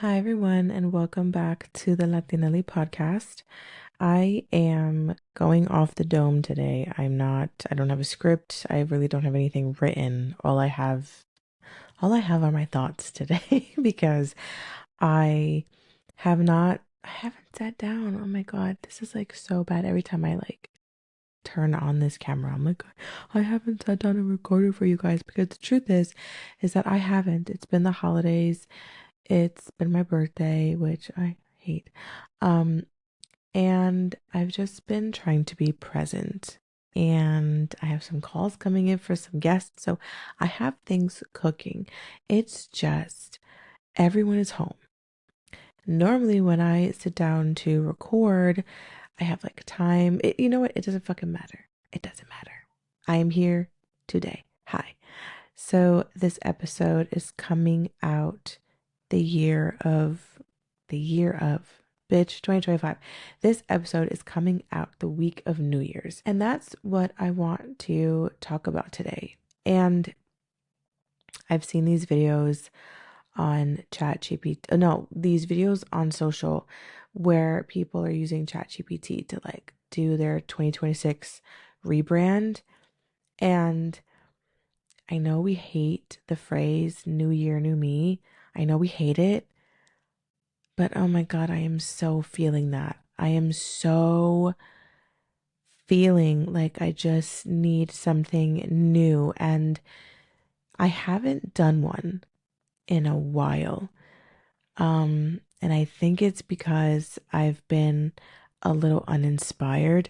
Hi, everyone, and welcome back to the Latinaly podcast. I am going off the dome today. I don't have a script. I really don't have anything written. All I have are my thoughts today because I haven't sat down. Oh my God, this is like so bad. Every time I like turn on this camera, I'm like, I haven't sat down and recorded for you guys because the truth is that I haven't. It's been the holidays. It's been my birthday, which I hate. Um, and I've just been trying to be present. And I have some calls coming in for some guests. So I have things cooking. It's just everyone is home. Normally, when I sit down to record, I have like time. You know what? It doesn't fucking matter. It doesn't matter. I am here today. Hi. So this episode is coming out the year of the year of bitch 2025. This episode is coming out the week of New Year's. And that's what I want to talk about today. And I've seen these videos on ChatGPT. No, these videos on social where people are using ChatGPT to like do their 2026 rebrand. And I know we hate the phrase new year, new me. I know we hate it, but oh my God, I am so feeling that. I am so feeling like I just need something new, and I haven't done one in a while. And I think it's because I've been a little uninspired,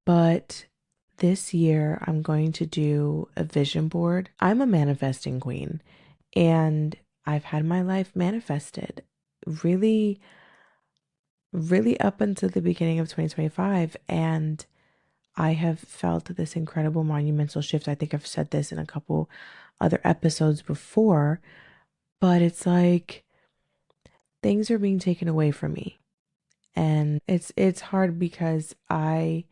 but this year I'm going to do a vision board. I'm a manifesting queen. And I've had my life manifested really, really up until the beginning of 2025. And I have felt this incredible monumental shift. I think I've said this in a couple other episodes before, but it's like things are being taken away from me. And it's hard because I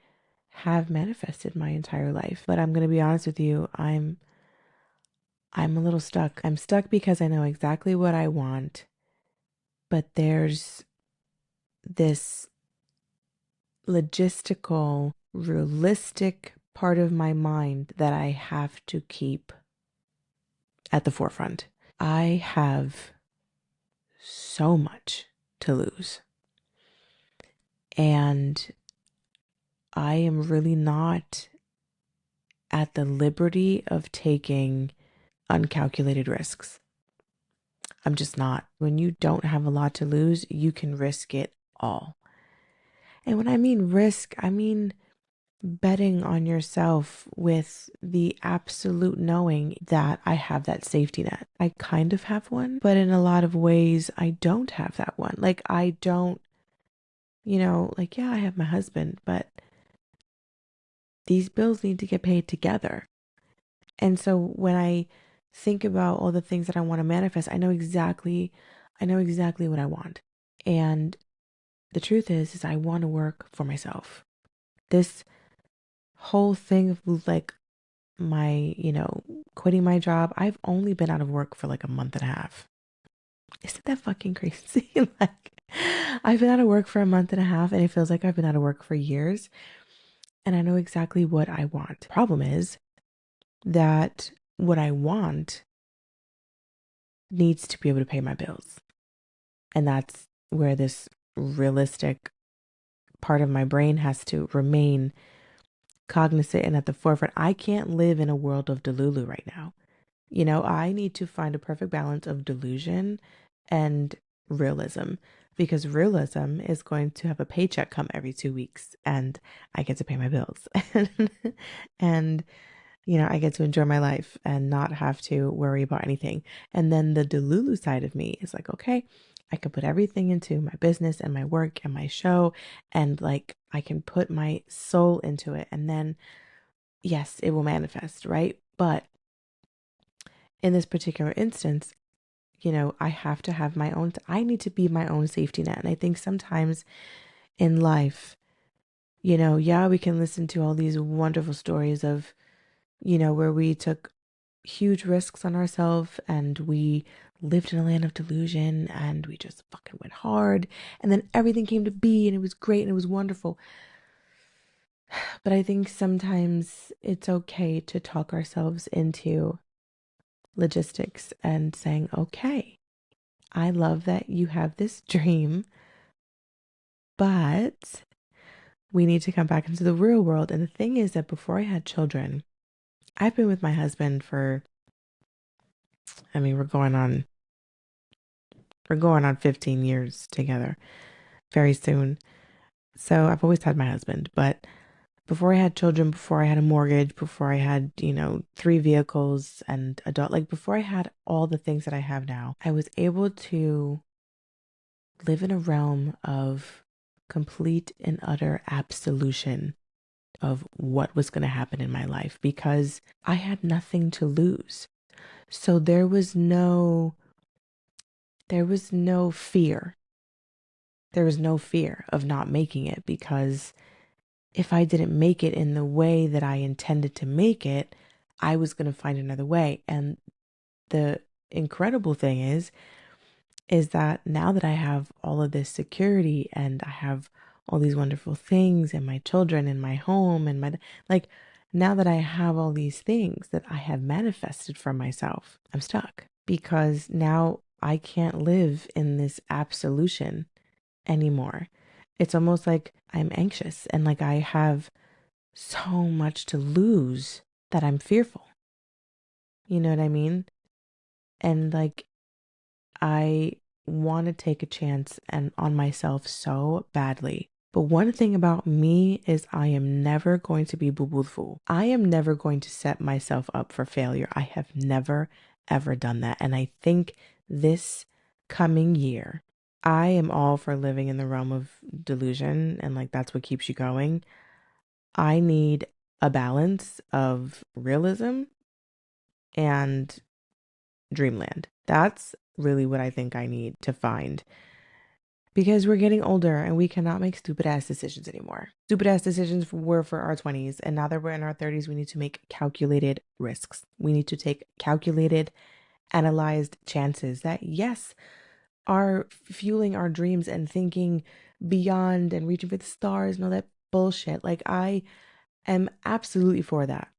have manifested my entire life. But I'm going to be honest with you, I'm a little stuck. I'm stuck because I know exactly what I want, but there's this logistical, realistic part of my mind that I have to keep at the forefront. I have so much to lose, and I am really not at the liberty of taking uncalculated risks. I'm just not. When you don't have a lot to lose, you can risk it all. And when I mean risk, I mean betting on yourself with the absolute knowing that I have that safety net. I kind of have one, but in a lot of ways, I don't have that one. Like, I don't, like, yeah, I have my husband, but these bills need to get paid together. And so when I think about all the things that I want to manifest, I know exactly what I want. And the truth is I want to work for myself. This whole thing of like my, quitting my job, I've only been out of work for like a month and a half. Isn't that fucking crazy? Like, I've been out of work for a month and a half, and it feels like I've been out of work for years. And I know exactly what I want. Problem is that what I want needs to be able to pay my bills. And that's where this realistic part of my brain has to remain cognizant and at the forefront. I can't live in a world of delulu right now. I need to find a perfect balance of delusion and realism, because realism is going to have a paycheck come every 2 weeks and I get to pay my bills and I get to enjoy my life and not have to worry about anything. And then the delulu side of me is like, okay, I can put everything into my business and my work and my show, and like I can put my soul into it, and then yes, it will manifest, right? But in this particular instance, I have to have my own, I need to be my own safety net. And I think sometimes in life, yeah, we can listen to all these wonderful stories of, where we took huge risks on ourselves and we lived in a land of delusion and we just fucking went hard. And then everything came to be and it was great and it was wonderful. But I think sometimes it's okay to talk ourselves into logistics and saying, okay, I love that you have this dream, but we need to come back into the real world. And the thing is that before I had children, I've been with my husband for, I mean, we're going on 15 years together very soon. So I've always had my husband, but before I had children, before I had a mortgage, before I had, 3 vehicles and adult, like before I had all the things that I have now, I was able to live in a realm of complete and utter absolution of what was going to happen in my life because I had nothing to lose. So there was no fear. There was no fear of not making it because if I didn't make it in the way that I intended to make it, I was going to find another way. And the incredible thing is that now that I have all of this security and I have all these wonderful things and my children and my home and now that I have all these things that I have manifested for myself, I'm stuck because now I can't live in this absolution anymore. It's almost like I'm anxious and like I have so much to lose that I'm fearful. You know what I mean? And like I want to take a chance and on myself so badly. But one thing about me is I am never going to be boo-boo fool. I am never going to set myself up for failure. I have never, ever done that. And I think this coming year, I am all for living in the realm of delusion and like that's what keeps you going. I need a balance of realism and dreamland. That's really what I think I need to find because we're getting older and we cannot make stupid ass decisions anymore. Stupid ass decisions were for our 20s, and now that we're in our 30s, we need to make calculated risks. We need to take calculated, analyzed chances that, yes, are fueling our dreams and thinking beyond and reaching for the stars and all that bullshit. Like, I am absolutely for that.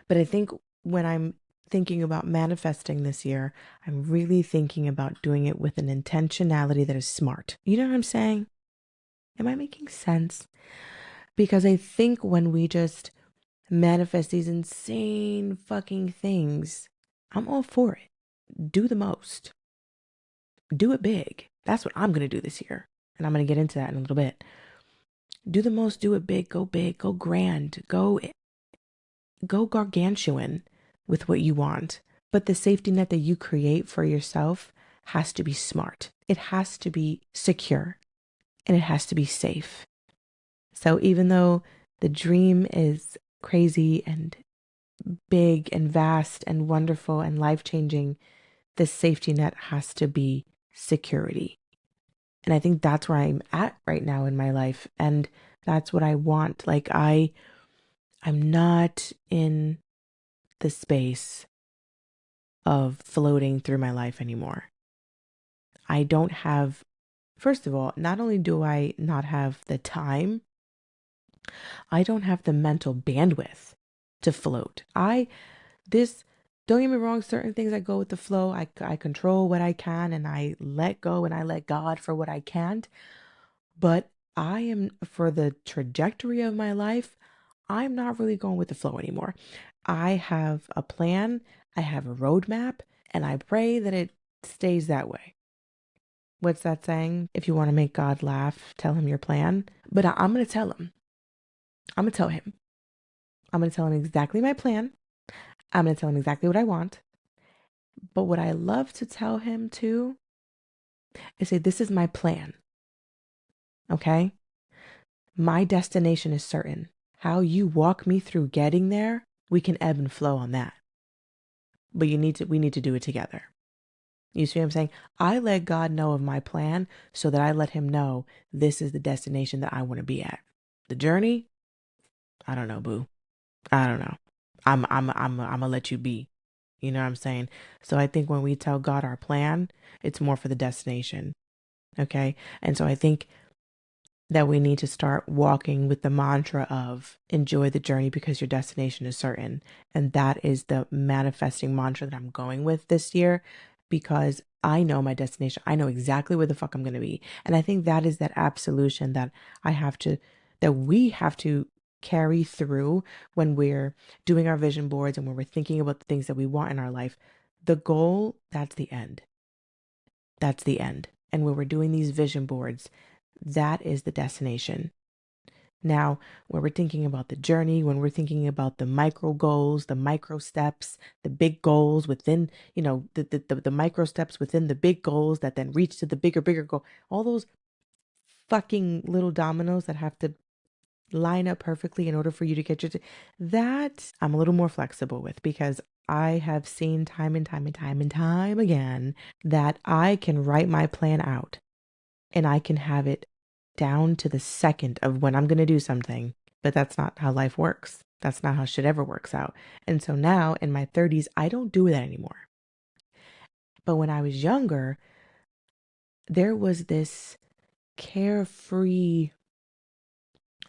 But I think when I'm thinking about manifesting this year, I'm really thinking about doing it with an intentionality that is smart. You know what I'm saying? Am I making sense? Because I think when we just manifest these insane fucking things, I'm all for it. Do the most. Do it big. That's what I'm going to do this year. And I'm going to get into that in a little bit. Do the most, do it big, go grand, go gargantuan with what you want. But the safety net that you create for yourself has to be smart. It has to be secure and it has to be safe. So even though the dream is crazy and big and vast and wonderful and life-changing, the safety net has to be security. And I think that's where I'm at right now in my life. And that's what I want. Like I'm not in the space of floating through my life anymore. I don't have, first of all, not only do I not have the time, I don't have the mental bandwidth to float. Don't get me wrong, certain things I go with the flow. I control what I can and I let go and I let God for what I can't. But I am, for the trajectory of my life, I'm not really going with the flow anymore. I have a plan, I have a roadmap, and I pray that it stays that way. What's that saying? If you want to make God laugh, tell him your plan. But I'm going to tell him. I'm going to tell him. I'm going to tell him exactly my plan. I'm going to tell him exactly what I want. But what I love to tell him too is say, this is my plan. Okay? My destination is certain. How you walk me through getting there, we can ebb and flow on that. But we need to do it together. You see what I'm saying? I let God know of my plan so that I let him know this is the destination that I want to be at. The journey, I don't know, boo. I don't know. I'm gonna let you be. You know what I'm saying? So I think when we tell God our plan, it's more for the destination. Okay. And so I think that we need to start walking with the mantra of enjoy the journey because your destination is certain. And that is the manifesting mantra that I'm going with this year, because I know my destination. I know exactly where the fuck I'm going to be. And I think that is that absolution that that we have to carry through when we're doing our vision boards and when we're thinking about the things that we want in our life. The goal, that's the end. That's the end. And when we're doing these vision boards, that is the destination. Now, when we're thinking about the journey, when we're thinking about the micro goals, the micro steps, the big goals within, the micro steps within the big goals that then reach to the bigger goal, all those fucking little dominoes that have to line up perfectly in order for you to get that I'm a little more flexible with, because I have seen time and time again that I can write my plan out and I can have it down to the second of when I'm going to do something. But that's not how life works. That's not how shit ever works out. And so now in my 30s, I don't do that anymore. But when I was younger, there was this carefree,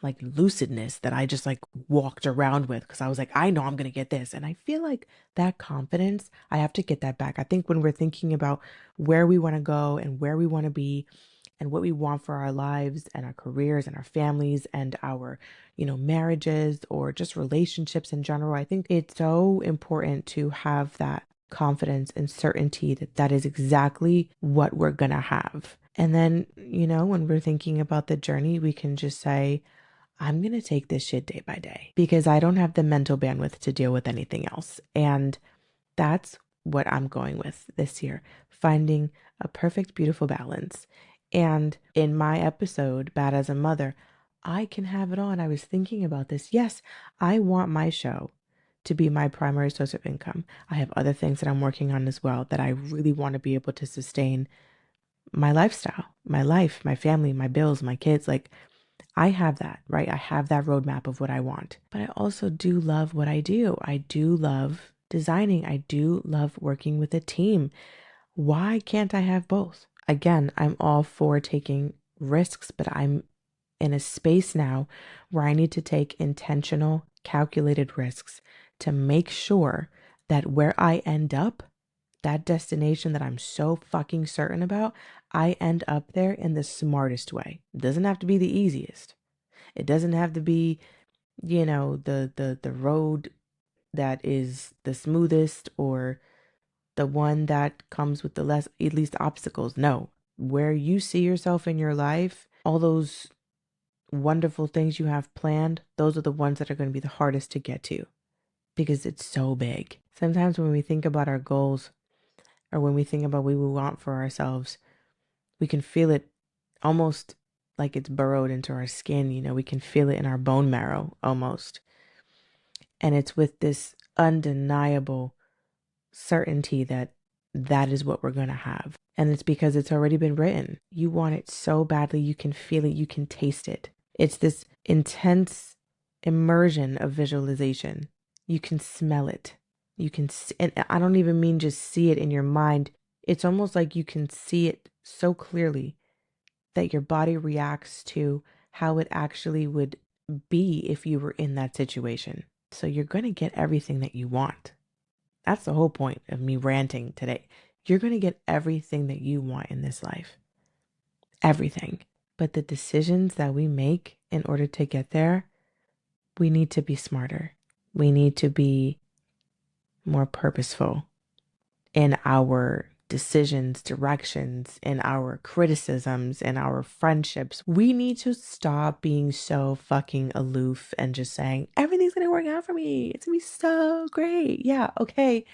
like, lucidness that I just like walked around with, because I was like, I know I'm going to get this. And I feel like that confidence, I have to get that back. I think when we're thinking about where we want to go and where we want to be and what we want for our lives and our careers and our families and our, marriages or just relationships in general, I think it's so important to have that confidence and certainty that that is exactly what we're going to have. And then, when we're thinking about the journey, we can just say, I'm going to take this shit day by day because I don't have the mental bandwidth to deal with anything else. And that's what I'm going with this year, finding a perfect, beautiful balance. And in my episode, Bad as a Mother, I can have it all. And I was thinking about this. Yes, I want my show to be my primary source of income. I have other things that I'm working on as well that I really want to be able to sustain my lifestyle, my life, my family, my bills, my kids. Like, I have that, right? I have that roadmap of what I want. But I also do love what I do. I do love designing. I do love working with a team. Why can't I have both? Again, I'm all for taking risks, but I'm in a space now where I need to take intentional, calculated risks to make sure that where I end up, that destination that I'm so fucking certain about, I end up there in the smartest way. It doesn't have to be the easiest. It doesn't have to be, the road that is the smoothest or the one that comes with the least obstacles. No, where you see yourself in your life, all those wonderful things you have planned, those are the ones that are going to be the hardest to get to because it's so big. Sometimes when we think about our goals or when we think about what we want for ourselves, we can feel it almost like it's burrowed into our skin. We can feel it in our bone marrow almost. And it's with this undeniable certainty that that is what we're going to have. And it's because it's already been written. You want it so badly, you can feel it, you can taste it. It's this intense immersion of visualization. You can smell it. And I don't even mean just see it in your mind. It's almost like you can see it so clearly that your body reacts to how it actually would be if you were in that situation. So you're going to get everything that you want. That's the whole point of me ranting today. You're going to get everything that you want in this life. Everything. But the decisions that we make in order to get there, we need to be smarter. We need to be more purposeful in our decisions, directions, in our criticisms, in our friendships. We need to stop being so fucking aloof and just saying, everything's going to work out for me. It's going to be so great. Yeah, okay.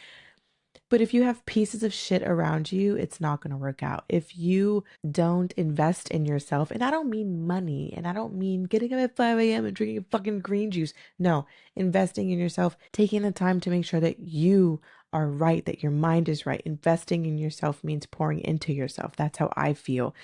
But if you have pieces of shit around you, it's not going to work out. If you don't invest in yourself, and I don't mean money, and I don't mean getting up at 5 a.m. and drinking fucking green juice. No, investing in yourself, taking the time to make sure that you are right, that your mind is right. Investing in yourself means pouring into yourself. That's how I feel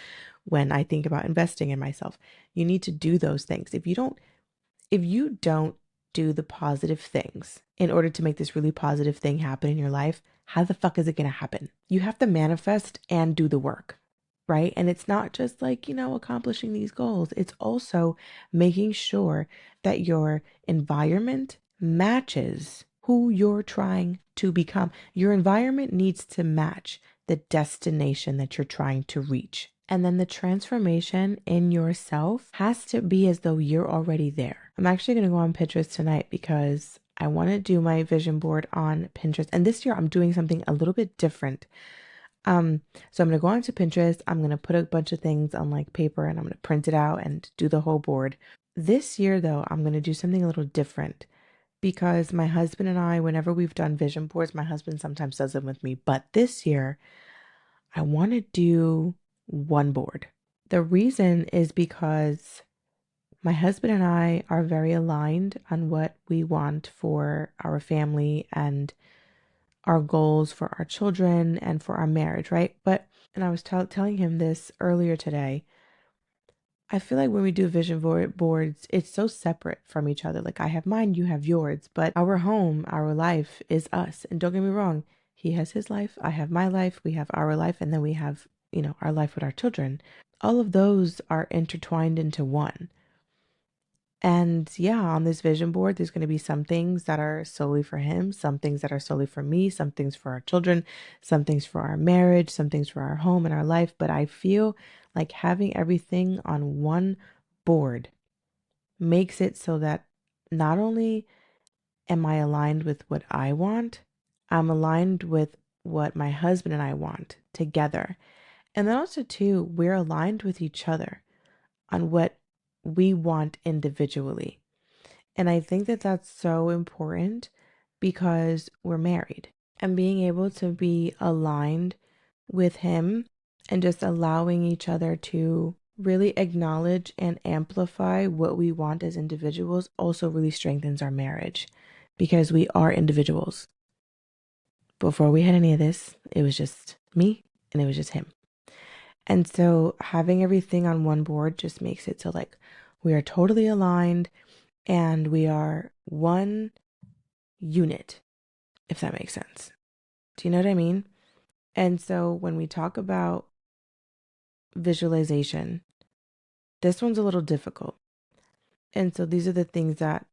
when I think about investing in myself. You need to do those things. If you don't do the positive things in order to make this really positive thing happen in your life, how the fuck is it going to happen? You have to manifest and do the work, right? And it's not just like, accomplishing these goals. It's also making sure that your environment matches who you're trying to become. Your environment needs to match the destination that you're trying to reach. And then the transformation in yourself has to be as though you're already there. I'm actually going to go on Pinterest tonight because I want to do my vision board on Pinterest. And this year I'm doing something a little bit different. So I'm going to go onto Pinterest. I'm going to put a bunch of things on like paper and I'm going to print it out and do the whole board. This year though, I'm going to do something a little different because my husband and I, whenever we've done vision boards, my husband sometimes does them with me. But this year I want to do one board. The reason is because my husband and I are very aligned on what we want for our family and our goals for our children and for our marriage, right? And I was telling him this earlier today. I feel like when we do vision boards, it's so separate from each other. Like I have mine, you have yours, but our home, our life is us. And don't get me wrong, he has his life, I have my life, we have our life, and then we have, our life with our children. All of those are intertwined into one. And yeah, on this vision board, there's going to be some things that are solely for him, some things that are solely for me, some things for our children, some things for our marriage, some things for our home and our life. But I feel like having everything on one board makes it so that not only am I aligned with what I want, I'm aligned with what my husband and I want together. And then also, too, we're aligned with each other on what we want individually. And I think that that's so important because we're married and being able to be aligned with him and just allowing each other to really acknowledge and amplify what we want as individuals also really strengthens our marriage because we are individuals. Before we had any of this, it was just me and it was just him. And so having everything on one board just makes it so like we are totally aligned and we are one unit, if that makes sense. Do you know what I mean? And so when we talk about visualization, this one's a little difficult. And so these are the things that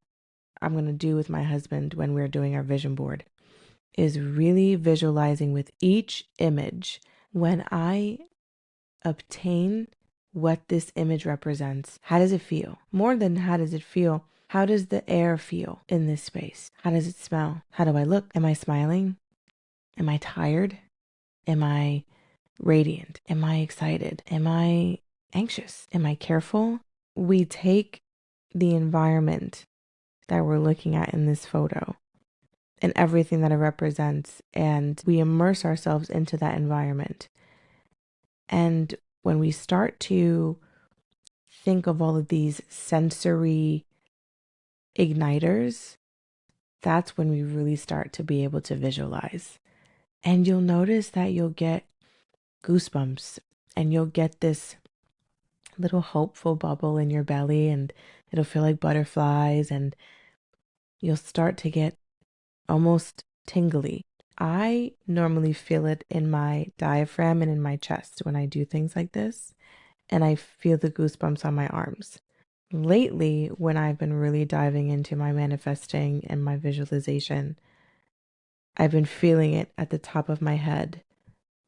I'm going to do with my husband when we're doing our vision board is really visualizing with each image. When I obtain what this image represents, how does it feel? More than how does it feel, how does the air feel in this space? How does it smell? How do I look? Am I smiling? Am I tired? Am I radiant? Am I excited? Am I anxious? Am I careful? We take the environment that we're looking at in this photo and everything that it represents, and we immerse ourselves into that environment. And when we start to think of all of these sensory igniters, that's when we really start to be able to visualize. And you'll notice that you'll get goosebumps and you'll get this little hopeful bubble in your belly and it'll feel like butterflies and you'll start to get almost tingly. I normally feel it in my diaphragm and in my chest when I do things like this, and I feel the goosebumps on my arms. Lately, when I've been really diving into my manifesting and my visualization, I've been feeling it at the top of my head,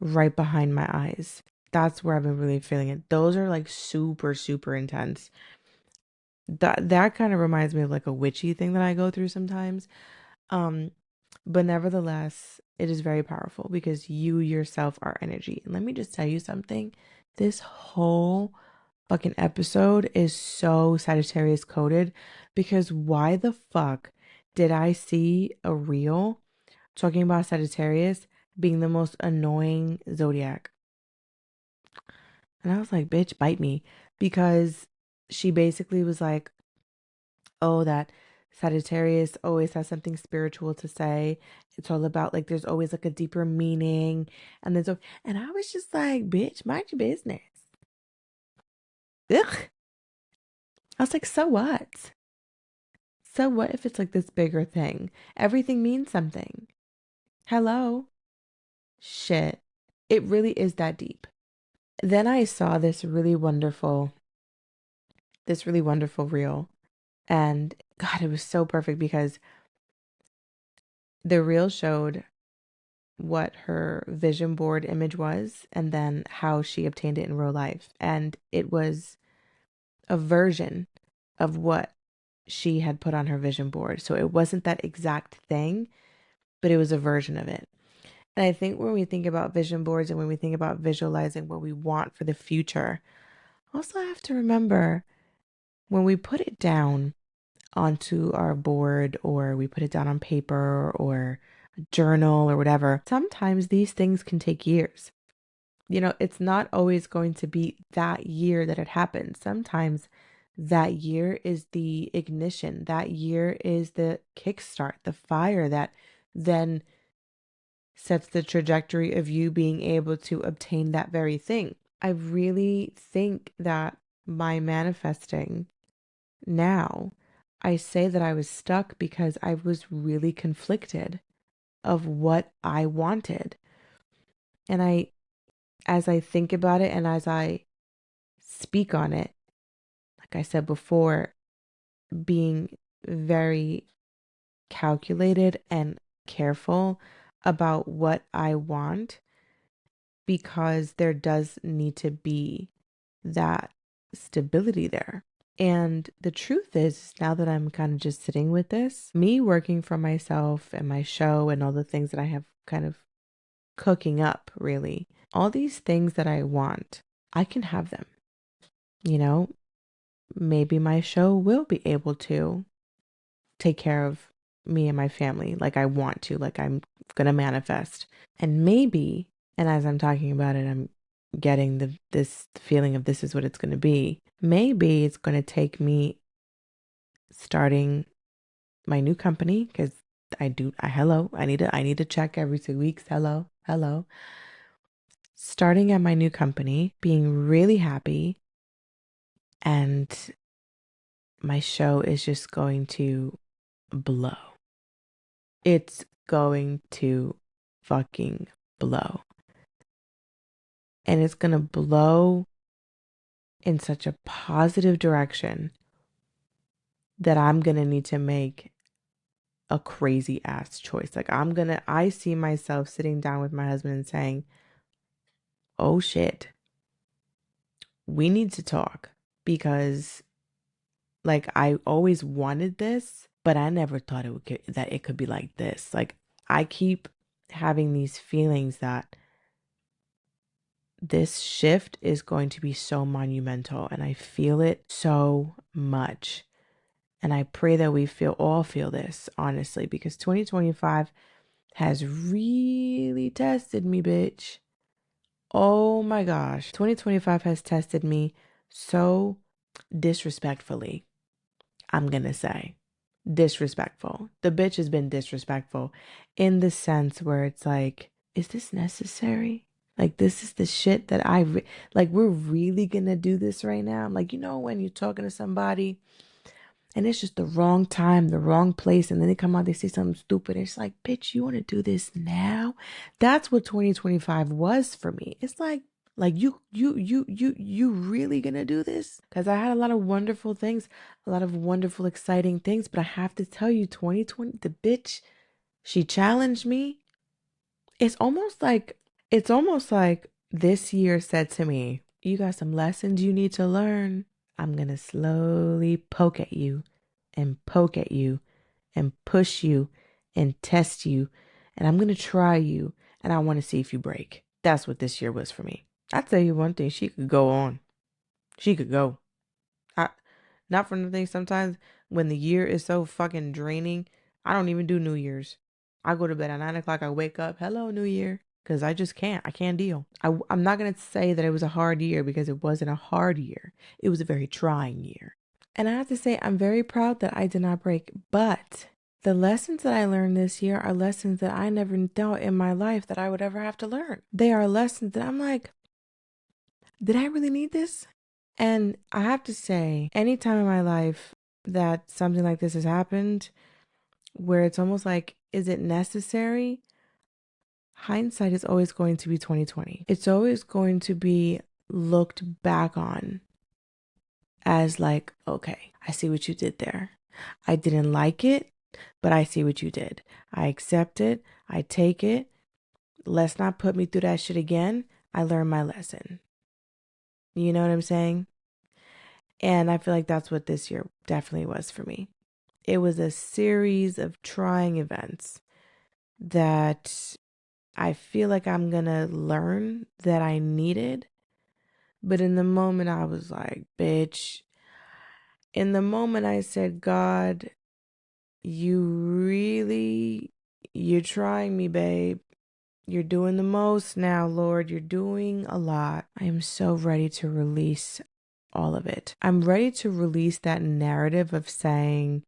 right behind my eyes. That's where I've been really feeling it. Those are like super, super intense. That kind of reminds me of like a witchy thing that I go through sometimes. But nevertheless, it is very powerful because you yourself are energy. And let me just tell you something. This whole fucking episode is so Sagittarius coded because why the fuck did I see a reel talking about Sagittarius being the most annoying zodiac? And I was like, bitch, bite me. Because she basically was like, oh, that Sagittarius always has something spiritual to say. It's all about like there's always like a deeper meaning. And I was just like, bitch, mind your business. Ugh. I was like, so what? So what if it's like this bigger thing? Everything means something. Hello? Shit. It really is that deep. Then I saw this really wonderful reel. And God, it was so perfect because the reel showed what her vision board image was and then how she obtained it in real life. And it was a version of what she had put on her vision board. So it wasn't that exact thing, but it was a version of it. And I think when we think about vision boards and when we think about visualizing what we want for the future, also have to remember when we put it down onto our board or we put it down on paper or a journal or whatever, sometimes these things can take years. You know, it's not always going to be that year that it happens. Sometimes that year is the ignition. That year is the kickstart, the fire that then sets the trajectory of you being able to obtain that very thing. I really think that by manifesting now, I say that I was stuck because I was really conflicted of what I wanted. And as I think about it and as I speak on it, like I said before, being very calculated and careful about what I want because there does need to be that stability there. And the truth is, now that I'm kind of just sitting with this, me working for myself and my show and all the things that I have kind of cooking up, really, all these things that I want, I can have them. You know, maybe my show will be able to take care of me and my family like I want to, like I'm going to manifest. And maybe, and as I'm talking about it, I'm getting this feeling of this is what it's going to be. Maybe it's going to take me starting my new company because I need to check every 2 weeks. Hello. Starting at my new company, being really happy, and my show is just going to blow. It's going to fucking blow. And it's going to blow in such a positive direction that I'm going to need to make a crazy ass choice. Like I see myself sitting down with my husband and saying, oh shit, we need to talk because like I always wanted this, but I never thought that it could be like this. Like I keep having these feelings that this shift is going to be so monumental and I feel it so much. And I pray that we all feel this, honestly, because 2025 has really tested me, bitch. Oh my gosh. 2025 has tested me so disrespectfully, I'm going to say. Disrespectful. The bitch has been disrespectful in the sense where it's like, is this necessary? Like, this is the shit that like, we're really going to do this right now. I'm like, you know, when you're talking to somebody and it's just the wrong time, the wrong place, and then they come out, they say something stupid. It's like, bitch, you want to do this now? That's what 2025 was for me. It's like you really gonna do this? Because I had a lot of wonderful things, a lot of wonderful, exciting things. But I have to tell you, 2020, the bitch, she challenged me. It's almost like this year said to me, you got some lessons you need to learn. I'm going to slowly poke at you and poke at you and push you and test you. And I'm going to try you. And I want to see if you break. That's what this year was for me. I'll tell you one thing. She could go on. She could go. I, not for nothing. Sometimes when the year is so fucking draining, I don't even do New Year's. I go to bed at 9 o'clock. I wake up. Hello, New Year. Because I just can't. I can't deal. I'm not going to say that it was a hard year because it wasn't a hard year. It was a very trying year. And I have to say, I'm very proud that I did not break. But the lessons that I learned this year are lessons that I never thought in my life that I would ever have to learn. They are lessons that I'm like, did I really need this? And I have to say, any time in my life that something like this has happened, where it's almost like, is it necessary? Hindsight is always going to be 2020. It's always going to be looked back on as like, okay, I see what you did there. I didn't like it, but I see what you did. I accept it. I take it. Let's not put me through that shit again. I learned my lesson. You know what I'm saying? And I feel like that's what this year definitely was for me. It was a series of trying events that I feel like I'm going to learn that I needed. But in the moment, I was like, bitch. In the moment, I said, God, you're trying me, babe. You're doing the most now, Lord. You're doing a lot. I am so ready to release all of it. I'm ready to release that narrative of saying,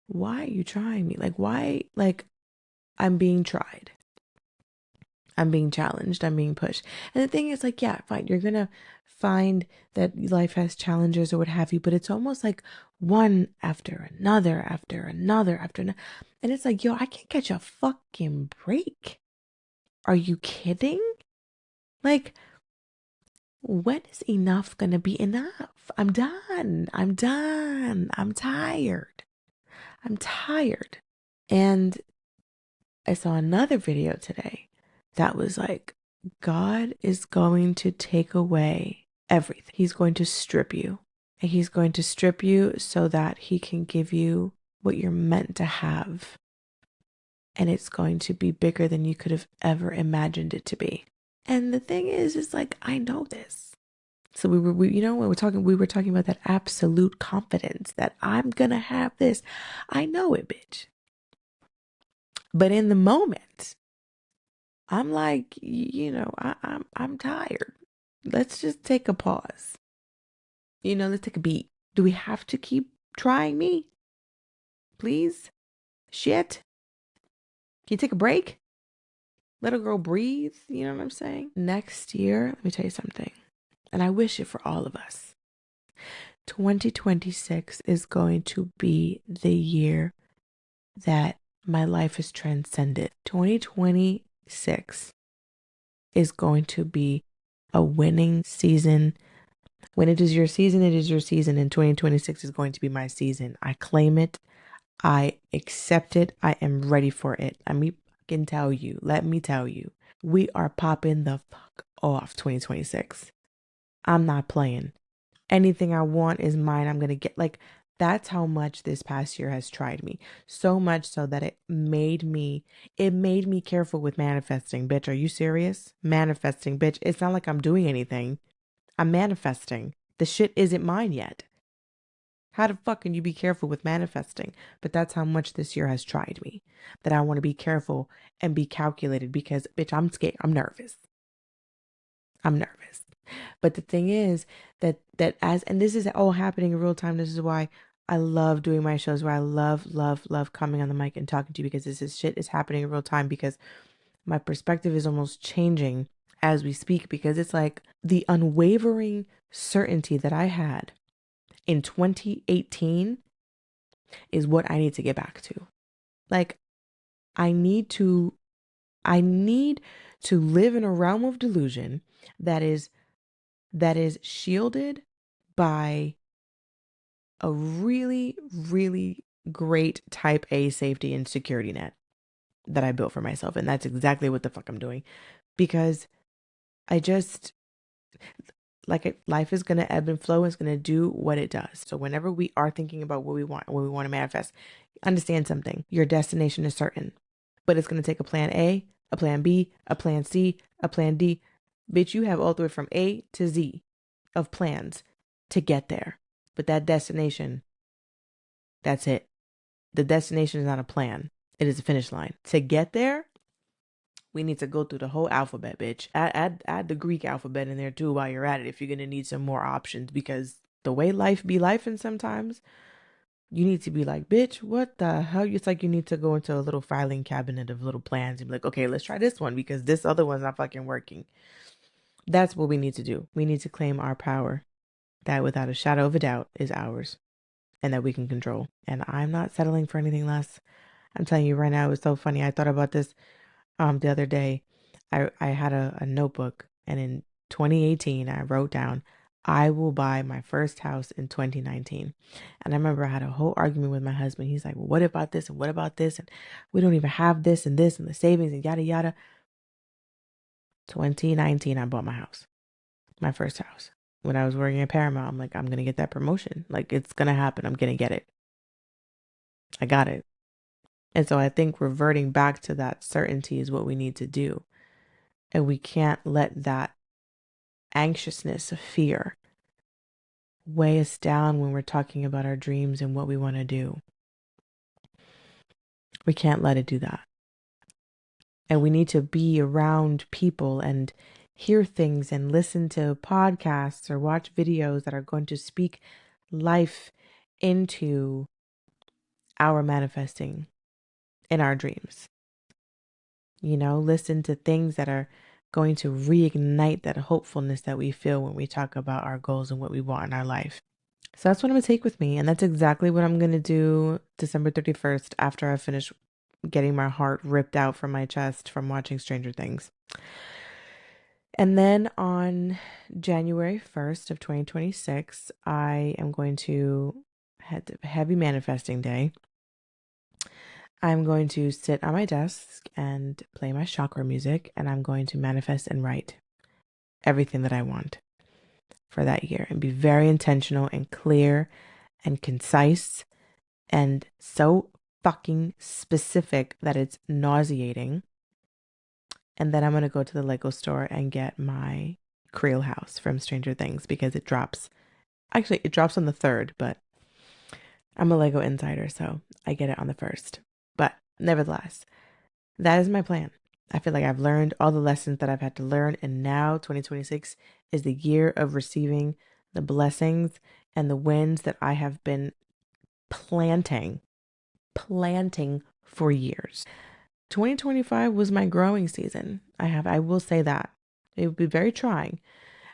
why are you trying me? Like, why? Like, I'm being tried. I'm being challenged. I'm being pushed. And the thing is, like, yeah, fine. You're going to find that life has challenges or what have you, but it's almost like one after another, after another, after another. And it's like, yo, I can't catch a fucking break. Are you kidding? Like, when is enough going to be enough? I'm done. I'm done. I'm tired. I'm tired. And I saw another video today that was like, God is going to take away everything. He's going to strip you. And he's going to strip you so that he can give you what you're meant to have. And it's going to be bigger than you could have ever imagined it to be. And the thing is like, I know this. So we were talking about that absolute confidence that I'm going to have this. I know it, bitch. But in the moment, I'm like, I'm tired. Let's just take a pause. Let's take a beat. Do we have to keep trying me? Please? Shit. Can you take a break? Let a girl breathe. You know what I'm saying? Next year, let me tell you something. And I wish it for all of us. 2026 is going to be the year that my life is transcended. 2026 is going to be a winning season. When it is your season, it is your season. And 2026 is going to be my season. I claim it. I accept it. I am ready for it. Let me tell you, we are popping the fuck off 2026. I'm not playing. Anything I want is mine. I'm going to get, like, that's how much this past year has tried me. So much so that it made me careful with manifesting. Bitch, are you serious? Manifesting, bitch. It's not like I'm doing anything. I'm manifesting. The shit isn't mine yet. How the fuck can you be careful with manifesting? But that's how much this year has tried me. That I want to be careful and be calculated because, bitch, I'm scared. I'm nervous. But the thing is and this is all happening in real time. This is why I love doing my shows, where I love coming on the mic and talking to you, because this shit is happening in real time, because my perspective is almost changing as we speak, because it's like the unwavering certainty that I had in 2018 is what I need to get back to. Like, I need to live in a realm of delusion that is shielded by a really, really great type A safety and security net that I built for myself. And that's exactly what the fuck I'm doing. Because I just, life is going to ebb and flow. It's going to do what it does. So whenever we are thinking about what we want to manifest, understand something. Your destination is certain, but it's going to take a plan A, a plan B, a plan C, a plan D. Bitch, you have all the way from A to Z of plans to get there. But that destination, that's it. The destination is not a plan. It is a finish line. To get there, we need to go through the whole alphabet, bitch. Add the Greek alphabet in there too while you're at it, if you're going to need some more options, because the way life be life, and sometimes you need to be like, bitch, what the hell? It's like you need to go into a little filing cabinet of little plans and be like, okay, let's try this one because this other one's not fucking working. That's what we need to do. We need to claim our power. That, without a shadow of a doubt, is ours. and that we can control. And I'm not settling for anything less. I'm telling you right now, it was so funny. I thought about this the other day. I had a notebook, and in 2018 I wrote down, I will buy my first house in 2019. And I remember I had a whole argument with my husband. He's like, well, what about this and what about this, and we don't even have this and the savings and yada yada. 2019 I bought my house, my first house. When I was working at Paramount, I'm like, I'm gonna get that promotion, like it's gonna happen, I'm gonna get it. I got it. And so I think reverting back to that certainty is what we need to do. And we can't let that anxiousness of fear weigh us down when we're talking about our dreams and what we want to do. We can't let it do that. And we need to be around people and hear things and listen to podcasts or watch videos that are going to speak life into our manifesting in our dreams. You know, listen to things that are going to reignite that hopefulness that we feel when we talk about our goals and what we want in our life. So that's what I'm going to take with me. And that's exactly what I'm going to do December 31st after I finish getting my heart ripped out from my chest from watching Stranger Things. And then on January 1st of 2026, I am going to head to Heavy Manifesting Day. I'm going to sit on my desk and play my chakra music, and I'm going to manifest and write everything that I want for that year and be very intentional and clear and concise and so fucking specific that it's nauseating. And then I'm going to go to the Lego store and get my Creel house from Stranger Things because it drops. Actually, it drops on the 3rd, but I'm a Lego insider, so I get it on the 1st. But nevertheless, that is my plan. I feel like I've learned all the lessons that I've had to learn. And now 2026 is the year of receiving the blessings and the wins that I have been planting for years. 2025 was my growing season. I will say that. It would be very trying.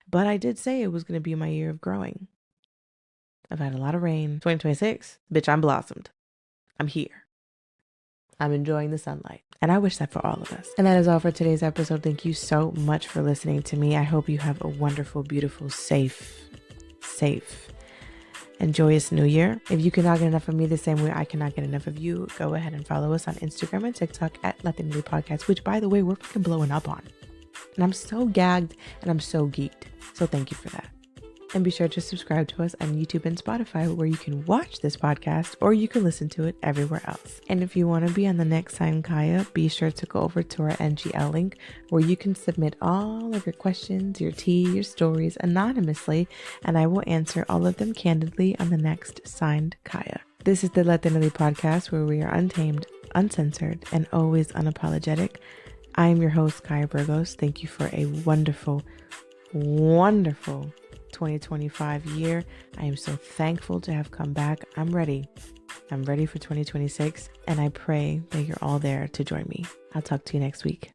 But I did say it was going to be my year of growing. I've had a lot of rain. 2026, bitch, I'm blossomed. I'm here. I'm enjoying the sunlight. And I wish that for all of us. And that is all for today's episode. Thank you so much for listening to me. I hope you have a wonderful, beautiful, safe, and joyous new year. If you cannot get enough of me the same way I cannot get enough of you, go ahead and follow us on Instagram and TikTok at Latinaly Podcast, which, by the way, we're fucking blowing up on. And I'm so gagged and I'm so geeked. So thank you for that. And be sure to subscribe to us on YouTube and Spotify, where you can watch this podcast or you can listen to it everywhere else. And if you want to be on the next time, Kiah, be sure to go over to our NGL link, where you can submit all of your questions, your tea, your stories anonymously, and I will answer all of them candidly on the next Signed Kiah. This is the Latinaly Podcast, where we are untamed, uncensored, and always unapologetic. I am your host, Kiah Burgos. Thank you for a wonderful 2025 year. I am so thankful to have come back. I'm ready. I'm ready for 2026, and I pray that you're all there to join me. I'll talk to you next week.